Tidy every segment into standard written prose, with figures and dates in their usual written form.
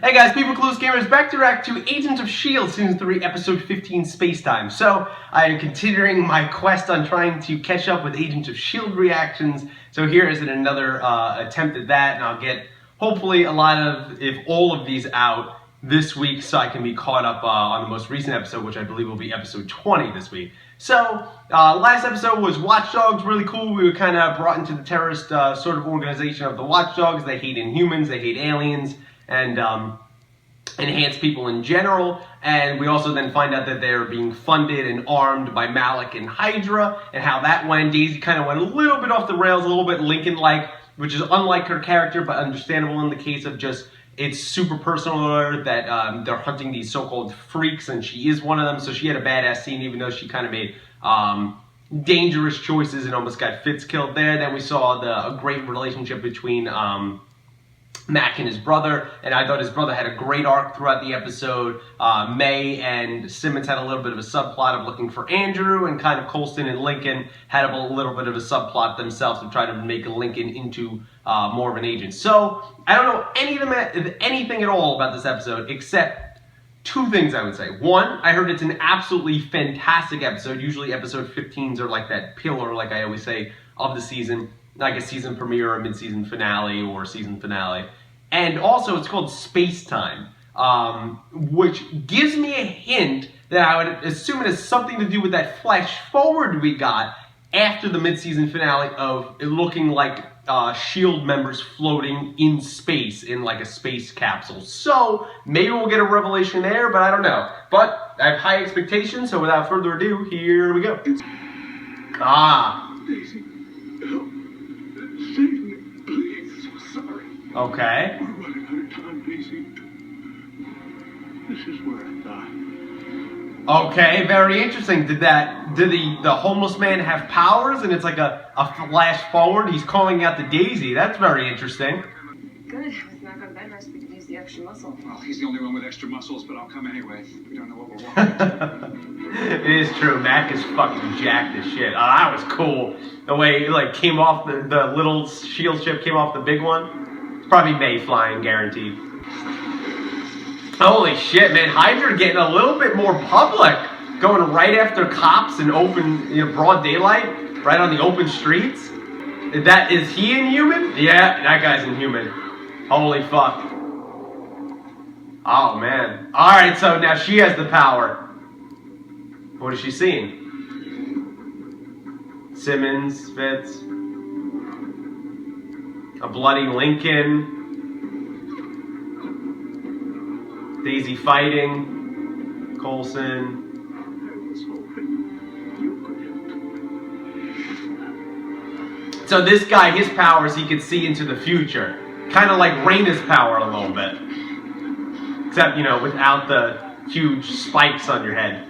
Hey guys, People Clueless Gamers back to react to Agents of S.H.I.E.L.D. Season 3, Episode 15, Spacetime. So, I am continuing my quest on trying to catch up with Agents of S.H.I.E.L.D. reactions. So here is another attempt at that, and I'll get, hopefully, a lot of, if all of these out this week so I can be caught up on the most recent episode, which I believe will be Episode 20 this week. So, last episode was Watch Dogs, really cool. We were kind of brought into the terrorist sort of organization of the Watch Dogs. They hate Inhumans, they hate aliens, and enhance people in general, and we also then find out that they're being funded and armed by Malik and Hydra, and how that went. Daisy kind of went a little bit off the rails, a little bit Lincoln-like, which is unlike her character, but understandable in the case of just, it's super personal to her that they're hunting these so-called freaks, and she is one of them, so she had a badass scene, even though she kind of made dangerous choices and almost got Fitz killed there. Then we saw a great relationship between Mac and his brother, and I thought his brother had a great arc throughout the episode. May and Simmons had a little bit of a subplot of looking for Andrew, and kind of Colston and Lincoln had a little bit of a subplot themselves of trying to make Lincoln into more of an agent. So, I don't know anything at all about this episode, except two things I would say. One, I heard it's an absolutely fantastic episode. Usually episode 15s are like that pillar, like I always say, of the season. Like a season premiere, a mid-season finale, or a season finale. And also, it's called Spacetime, which gives me a hint that I would assume it has something to do with that flash forward we got after the mid-season finale of it looking like S.H.I.E.L.D. members floating in space, in like a space capsule. So, maybe we'll get a revelation there, but I don't know. But I have high expectations, so without further ado, here we go. Daisy, help. Save me, please. So sorry. Okay. We're running out of time, Daisy. This is where I die. Okay, very interesting. Did the homeless man have powers and it's like a flash forward? He's calling out to Daisy. That's very interesting. Good. With Mac on bed rest, we could use the extra muscle. Well, he's the only one with extra muscles, but I'll come anyway. We don't know what we're walking into. It is true. Mac is fucking jacked as shit. Oh, that was cool. The way it like came off the little S.H.I.E.L.D. ship came off the big one. It's probably May flying, guaranteed. Holy shit, man. Hydra getting a little bit more public. Going right after cops in open, broad daylight. Right on the open streets. Is he Inhuman? Yeah, that guy's Inhuman. Holy fuck. Oh, man. Alright, so now she has the power. What is she seeing? Simmons, Fitz. A bloody Lincoln. Daisy fighting. Coulson. So this guy, his powers, he could see into the future. Kind of like Raina's power a little bit. Except, without the huge spikes on your head.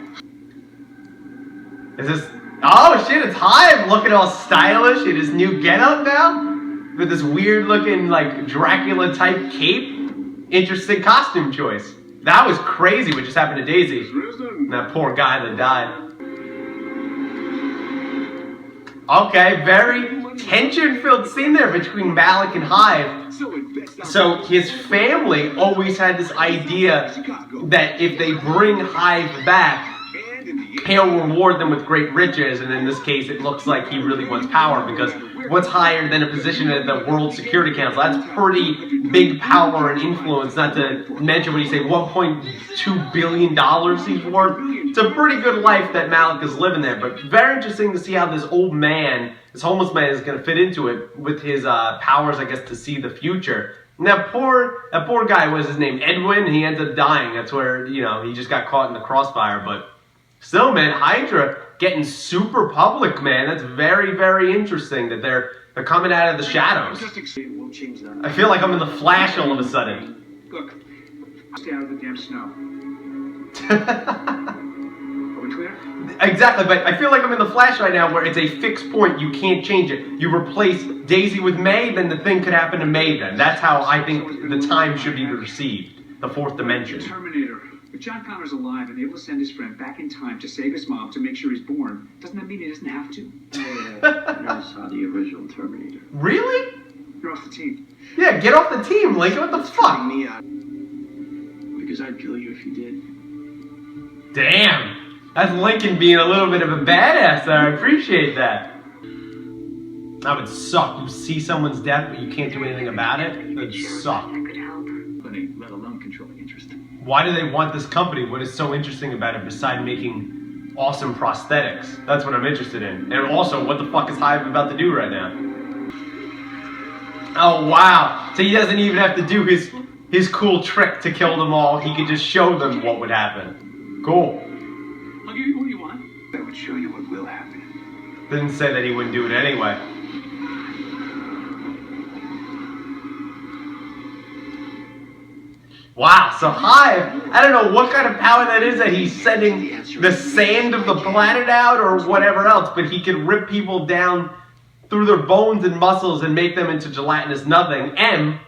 Is this... Oh shit, it's Hive looking all stylish in his new getup now? With this weird looking, like, Dracula type cape. Interesting costume choice. That was crazy what just happened to Daisy. And that poor guy that died. Okay, very tension-filled scene there between Malik and Hive. So his family always had this idea that if they bring Hive back, he'll reward them with great riches, and in this case it looks like he really wants power, because what's higher than a position at the World Security Council? That's pretty big power and influence, not to mention when you say $1.2 billion he's worth. It's a pretty good life that Malik is living there, but very interesting to see how this old man, this homeless man, is going to fit into it with his powers, I guess, to see the future. And that poor guy, what was his name, Edwin, he ends up dying. That's where, he just got caught in the crossfire, but still, man, Hydra getting super public, man. That's very, very interesting that they're coming out of the shadows. I feel like I'm in the Flash all of a sudden. Look, stay out of the damn snow. Are we clear? Exactly, but I feel like I'm in the Flash right now where it's a fixed point. You can't change it. You replace Daisy with May, then the thing could happen to May then. That's how I think the time should be received. The fourth dimension. Terminator. If John Connor's alive and able to send his friend back in time to save his mom to make sure he's born, doesn't that mean he doesn't have to? I never saw the original Terminator. Really? You're off the team. Yeah, get off the team, Lincoln. What the fuck? Me out. because I'd kill you if you did. Damn! That's Lincoln being a little bit of a badass there. I appreciate that. That would suck. You see someone's death, but you can't do anything about it? That would suck. That could help. Let alone controlling interest. Why do they want this company? What is so interesting about it besides making awesome prosthetics? That's what I'm interested in. And also, what the fuck is Hive about to do right now? Oh, wow. So he doesn't even have to do his cool trick to kill them all. He could just show them what would happen. Cool. I'll give you what you want. That would show you what will happen. Didn't say that he wouldn't do it anyway. Wow, so Hive, I don't know what kind of power that is that he's sending the sand of the planet out or whatever else, but he can rip people down through their bones and muscles and make them into gelatinous nothing, and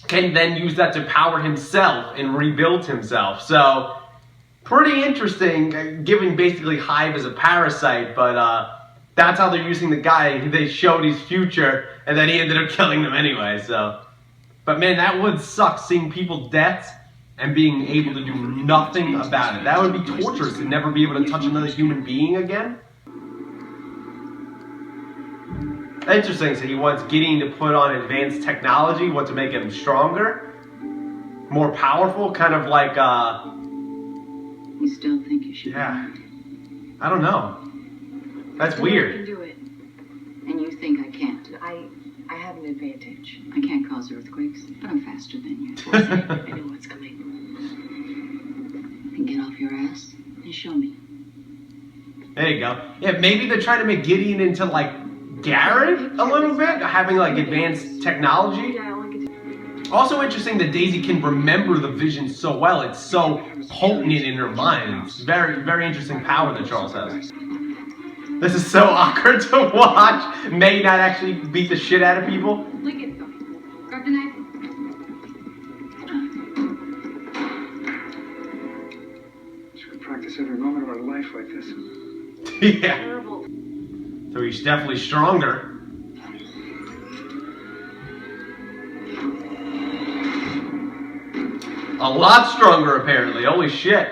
can then use that to power himself and rebuild himself. So, pretty interesting, given basically Hive as a parasite, but that's how they're using the guy. They showed his future, and then he ended up killing them anyway, so. But man, that would suck, seeing people deaths and being able to do nothing about it. That would be torturous to never be able to touch another human being again. Interesting, so he wants Gideon to put on advanced technology, what to make him stronger, more powerful, kind of like, You still think you should? yeah, I don't know. That's I can weird. do it. And you think I can't? I have an advantage. I can't cause earthquakes, but I'm faster than you. I know what's coming. Then get off your ass and show me. There you go. Yeah, maybe they're trying to make Gideon into like Garrett a little bit, having like advanced technology. Yeah, I only get to... Also interesting that Daisy can remember the vision so well. It's so potent in her mind. It's very, very interesting power that Charles has. This is so awkward to watch. May not actually beat the shit out of people. Lincoln, go. Grab the knife. Should practice every moment of our life like this. Yeah. Terrible. So he's definitely stronger. A lot stronger, apparently. Holy shit.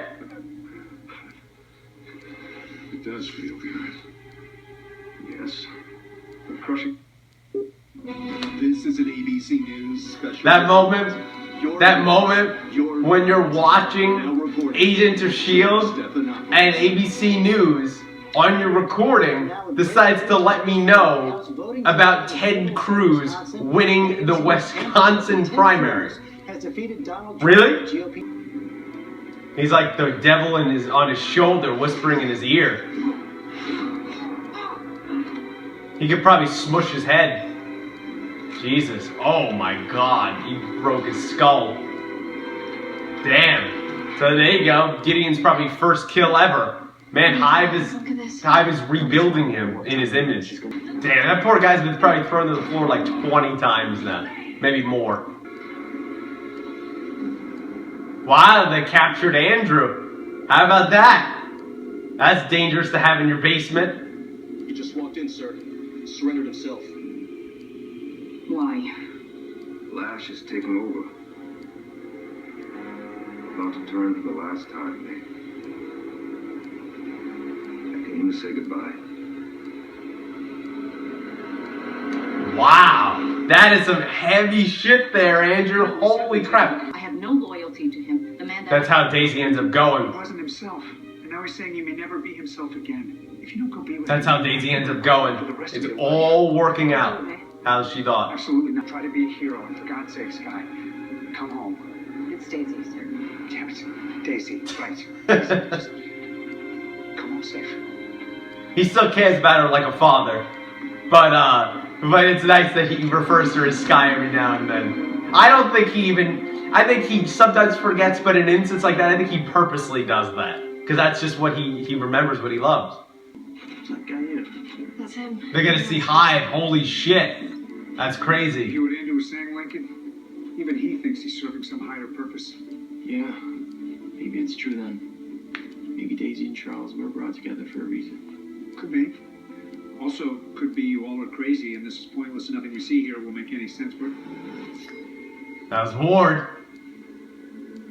It does feel good. Yes. But crushing. This is an ABC News special. That moment when you're watching Agent of S.H.I.E.L.D. and ABC News on your recording decides to let me know about Ted Cruz winning the Wisconsin primary. Really? He's like the devil on his shoulder, whispering in his ear. He could probably smush his head. Jesus. Oh my God. He broke his skull. Damn. So there you go. Gideon's probably first kill ever. Man, Hive is rebuilding him in his image. Damn, that poor guy's been probably thrown to the floor like 20 times now. Maybe more. Wow, they captured Andrew. How about that? That's dangerous to have in your basement. He just walked in, sir. Surrendered himself. Why? Lash is taking over. About to turn for the last time, mate. I came to say goodbye. Wow, that is some heavy shit there, Andrew. Holy crap. I have no loyalty to him. The man that That's how Daisy ends up He going. wasn't himself. And now he's saying he may never be himself again. If you don't go be with That's him, how Daisy ends up going. It's all working out how she thought. absolutely not. Try to be a hero, and for God's sake, Sky, come home. It's Daisy, sir. Damn it. Daisy, right. Just come home safe. He still cares about her like a father. But it's nice that he refers to her as Sky every now and then. I think he sometimes forgets, but in an instance like that, I think he purposely does that. Because that's just what he remembers what he loves. That guy in. That's him. They're gonna see Hive, holy shit. That's You crazy. hear what Andrew was saying, Lincoln? Even he thinks he's serving some higher purpose. Yeah, maybe it's true then. Maybe Daisy and Charles were brought together for a reason. Could be. Also, could be you all are crazy and this is pointless and nothing we see here will make any sense. But That was Ward.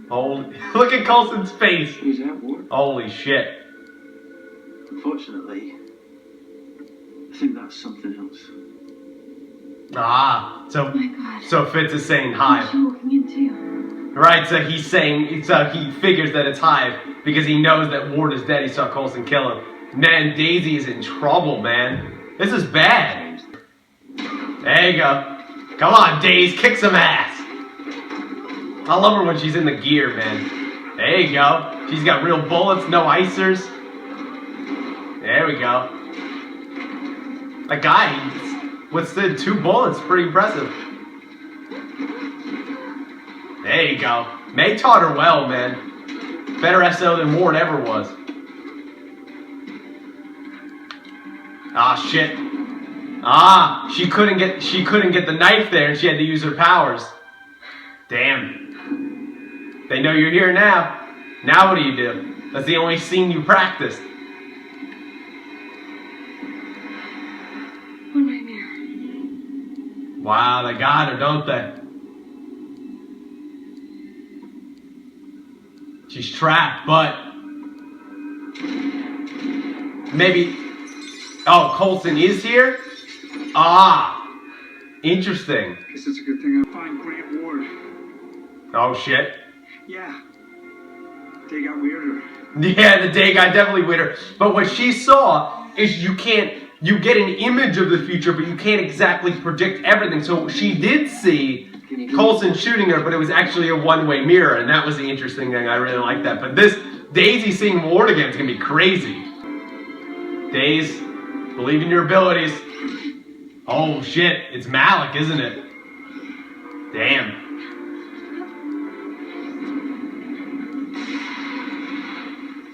Holy, look at Coulson's face. He's at war. Holy shit. Unfortunately, I think that's something else. Ah, Oh my God. so Fitz is saying What Hive. are you walking into? Right, so he's saying, so he figures that it's Hive because he knows that Ward is dead. He saw Coulson kill him. Man, Daisy is in trouble, man. This is bad. There you go. Come on, Daisy, kick some ass. I love her when she's in the gear, man. There you go. She's got real bullets, no icers. There we go. That guy withstood 2 bullets. Pretty impressive. There you go. May taught her well, man. Better SO than Ward ever was. Ah, shit. Ah, she couldn't get the knife there, and she had to use her powers. Damn. They know you're here now. Now what do? That's the only scene you practiced. One nightmare. Wow, they got her, don't they? She's trapped, but maybe. Oh, Coulson is here? Ah, interesting. Guess it's a good thing I find Grant Ward. Oh shit. Yeah. They got weirder. Yeah, the day guy definitely weirder. But what she saw is you get an image of the future, but you can't exactly predict everything. So she did see Coulson shooting her, but it was actually a one-way mirror, and that was the interesting thing. I really like that. But this Daisy seeing Ward again is gonna be crazy. Daisy, believe in your abilities. Oh shit, it's Malik, isn't it? Damn.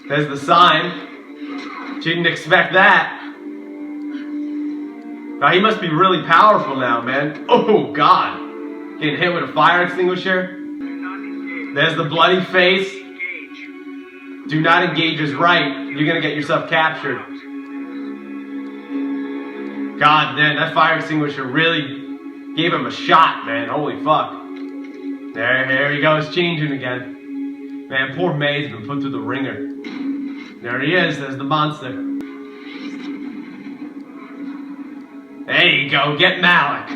There's the sign. She didn't expect that. Now he must be really powerful now, man. Oh god. Getting hit with a fire extinguisher. There's the bloody face. Do not engage is right. You're gonna get yourself captured. God damn, that fire extinguisher really gave him a shot, man. Holy fuck. There he goes, changing again. Man, poor May's been put through the ringer. There he is, there's the monster. There you go, get Malik.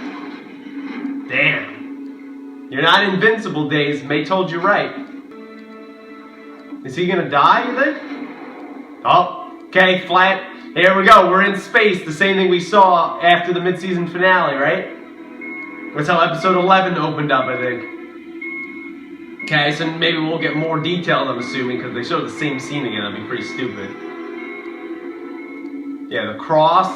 Damn. You're not invincible, Days. May told you right. Is he gonna die, you think? Oh, okay, flat. Here we go, we're in space. The same thing we saw after the mid-season finale, right? That's how episode 11 opened up, I think. Okay, so maybe we'll get more details, I'm assuming, because they showed the same scene again. That'd be pretty stupid. Yeah, the cross,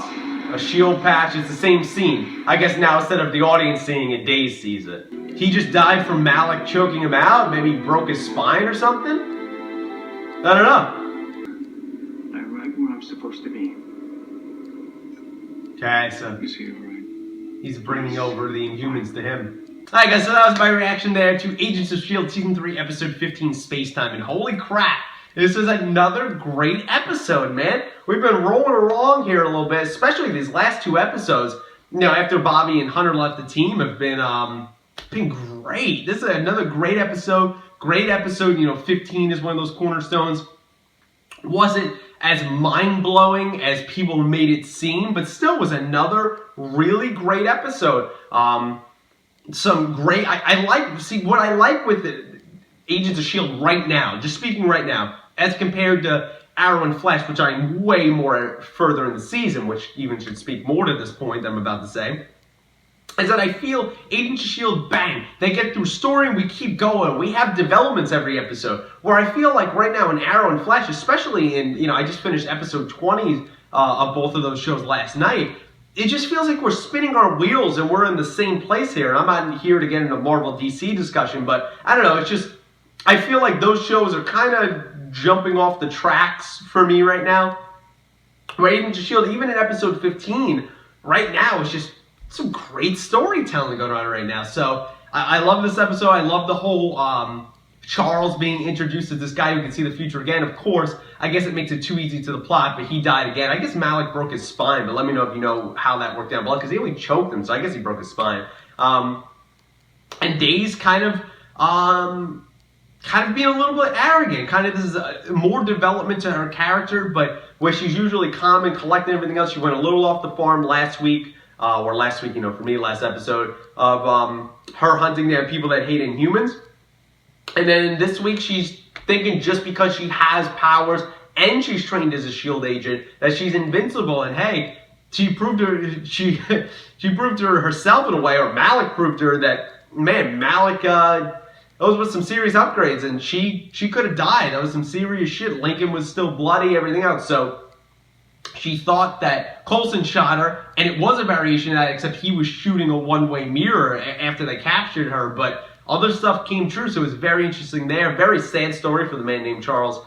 a shield patch, it's the same scene. I guess now instead of the audience seeing it, Days sees it. He just died from Malik choking him out? Maybe he broke his spine or something? I don't know. I'm right where I'm supposed to be. Okay, so Is he alright? he's bringing over the Inhumans to him. Alright guys, so that was my reaction there to Agents of S.H.I.E.L.D. Season 3, Episode 15, Spacetime. And holy crap, this is another great episode, man. We've been rolling along here a little bit, especially these last 2 episodes. You know, after Bobby and Hunter left the team, have been great. This is another great episode. Great episode, you know, 15 is one of those cornerstones. Wasn't as mind-blowing as people made it seem, but still was another really great episode. Some great, what I like with it, Agents of S.H.I.E.L.D. right now, just speaking right now, as compared to Arrow and Flash, which I'm way more further in the season, which even should speak more to this point that I'm about to say, is that I feel Agents of S.H.I.E.L.D., bang, they get through story and we keep going. We have developments every episode, where I feel like right now in Arrow and Flash, especially in, you know, I just finished episode 20 of both of those shows last night, it just feels like we're spinning our wheels and we're in the same place here. I'm not here to get into Marvel DC discussion, but I don't know, it's just, I feel like those shows are kind of jumping off the tracks for me right now. Where Agents of S.H.I.E.L.D., even in episode 15, right now, it's just some great storytelling going on right now. So I love this episode. I love the whole Charles being introduced as this guy who can see the future again. Of course, I guess it makes it too easy to the plot, but he died again. I guess Malik broke his spine, but let me know if you know how that worked out below, because he only choked him, so I guess he broke his spine. And Days kind of kind of being a little bit arrogant. Kind of this is more development to her character, but where she's usually calm and collected and everything else, she went a little off the farm last week, you know, for me, last episode, of her hunting down people that hate Inhumans. And then this week, she's thinking just because she has powers and she's trained as a SHIELD agent that she's invincible. And hey, she proved she proved to herself in a way, or Malik proved to her that, man, Malik, those were some serious upgrades, and she could have died. That was some serious shit. Lincoln was still bloody, everything else. So she thought that Coulson shot her, and it was a variation of that, except he was shooting a one-way mirror after they captured her. But other stuff came true, so it was very interesting there. Very sad story for the man named Charles,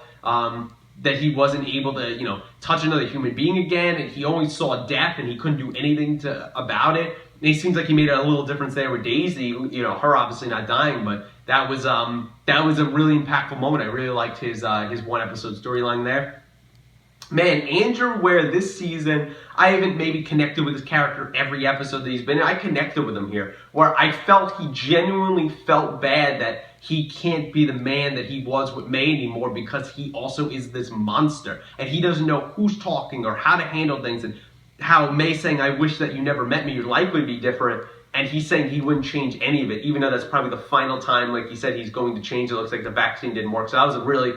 that he wasn't able to, you know, touch another human being again, and he only saw death, and he couldn't do anything about it. And it seems like he made a little difference there with Daisy, you know, her obviously not dying, but that was a really impactful moment. I really liked his one episode storyline there. Man, Andrew Ware this season, I haven't maybe connected with his character every episode that he's been in. I connected with him here, where I felt he genuinely felt bad that he can't be the man that he was with May anymore, because he also is this monster. And he doesn't know who's talking or how to handle things, and how May's saying, I wish that you never met me, your life would be different. And he's saying he wouldn't change any of it, even though that's probably the final time, like he said, he's going to change. It looks like the vaccine didn't work. So that was a really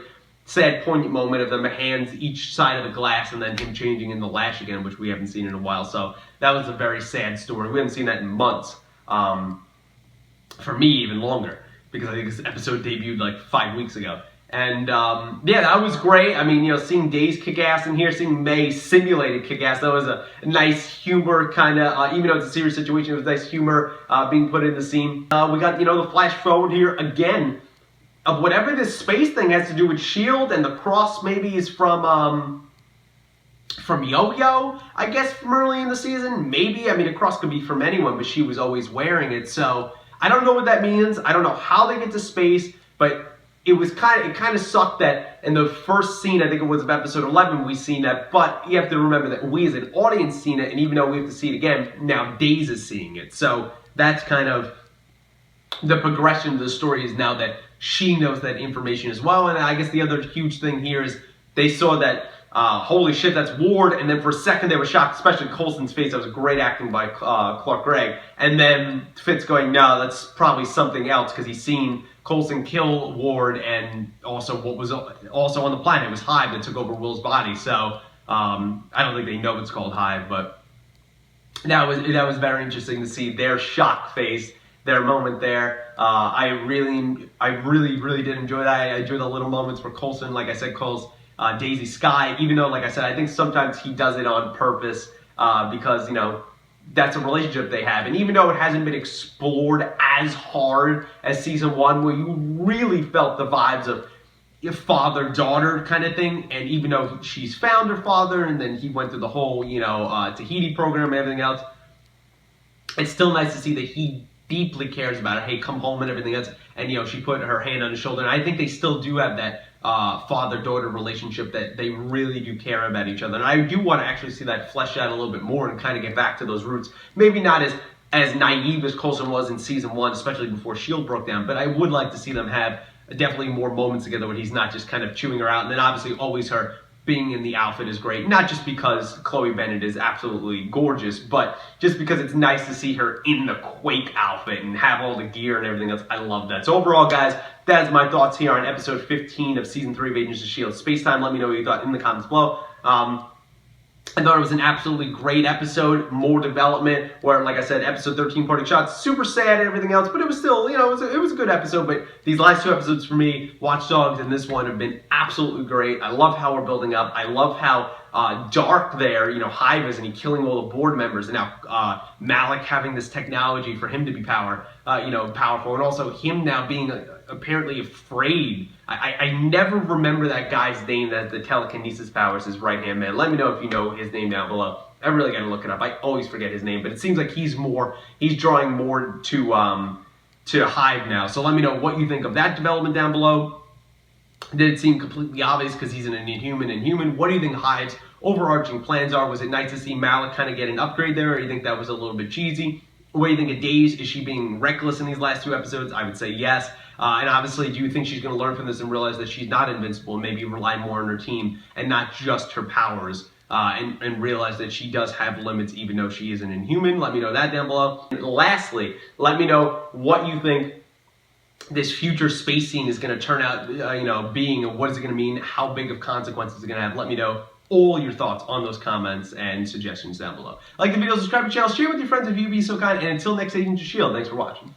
sad, poignant moment of them hands each side of the glass, and then him changing in the lash again, which we haven't seen in a while. So that was a very sad story. We haven't seen that in months. For me, even longer, because I think this episode debuted like 5 weeks ago. And yeah, that was great. I mean, you know, seeing Days kick ass in here, seeing May simulated kick ass, that was a nice humor kind of, even though it's a serious situation, it was nice humor being put in the scene. We got, you know, the flash forward here again of whatever this space thing has to do with S.H.I.E.L.D., and the cross maybe is from Yo-Yo, I guess, from early in the season. Maybe, I mean, a cross could be from anyone, but she was always wearing it. So I don't know what that means. I don't know how they get to space, but it kind of sucked that in the first scene, I think it was of episode 11, we seen that. But you have to remember that we as an audience seen it, and even though we have to see it again, now Days is seeing it. So that's kind of the progression of the story, is now that she knows that information as well. And I guess the other huge thing here is they saw that, holy shit, that's Ward. And then for a second they were shocked, especially Coulson's face. That was great acting by Clark Gregg. And then Fitz going, no, that's probably something else, because he's seen Coulson kill Ward, and also what was also on the planet was Hive that took over Will's body. So I don't think they know it's called Hive, but that was very interesting to see their shock face, their moment there. I really did enjoy that. I enjoyed the little moments where Coulson, like I said, calls Daisy Sky, even though, like I said, I think sometimes he does it on purpose, because, you know, that's a relationship they have. And even though it hasn't been explored as hard as season 1, where you really felt the vibes of father-daughter kind of thing, and even though she's found her father, and then he went through the whole, you know, Tahiti program and everything else, it's still nice to see that he deeply cares about her. Hey, come home and everything else. And, you know, she put her hand on his shoulder. And I think they still do have that father-daughter relationship, that they really do care about each other. And I do want to actually see that fleshed out a little bit more and kind of get back to those roots. Maybe not as naive as Coulson was in season 1, especially before S.H.I.E.L.D. broke down. But I would like to see them have definitely more moments together when he's not just kind of chewing her out. And then obviously always her being in the outfit is great, not just because Chloe Bennett is absolutely gorgeous, but just because it's nice to see her in the Quake outfit and have all the gear and everything else. I love that. So overall, guys, that's my thoughts here on episode 15 of season 3 of Agents of S.H.I.E.L.D. Spacetime. Let me know what you thought in the comments below. I thought it was an absolutely great episode, more development, where, like I said, episode 13, Parting Shots, super sad and everything else, but it was still, you know, it was a good episode. But these last 2 episodes for me, Watch Dogs and this one, have been absolutely great. I love how we're building up. I love how dark there, you know, Hive is, and he killing all the board members, and now Malik having this technology for him to be powerful, and also him now being apparently afraid. I never remember that guy's name that the telekinesis powers, his right-hand man. Let me know if you know his name down below. I really gotta look it up. I always forget his name, but it seems like he's drawing more to Hive now. So let me know what you think of that development down below. Did it seem completely obvious because he's an Inhuman? What do you think Hive's overarching plans are? Was it nice to see Malik kind of get an upgrade there, or do you think that was a little bit cheesy? What do you think of Days? Is she being reckless in these last 2 episodes? I would say yes. And obviously, do you think she's going to learn from this and realize that she's not invincible and maybe rely more on her team and not just her powers and realize that she does have limits even though she is an inhuman? Let me know that down below. And lastly, let me know what you think this future space scene is going to turn out, being, and what is it going to mean? How big of consequences is it going to have? Let me know all your thoughts on those comments and suggestions down below. Like the video, subscribe to the channel, share with your friends if you'd be so kind, and until next Agents of S.H.I.E.L.D., thanks for watching.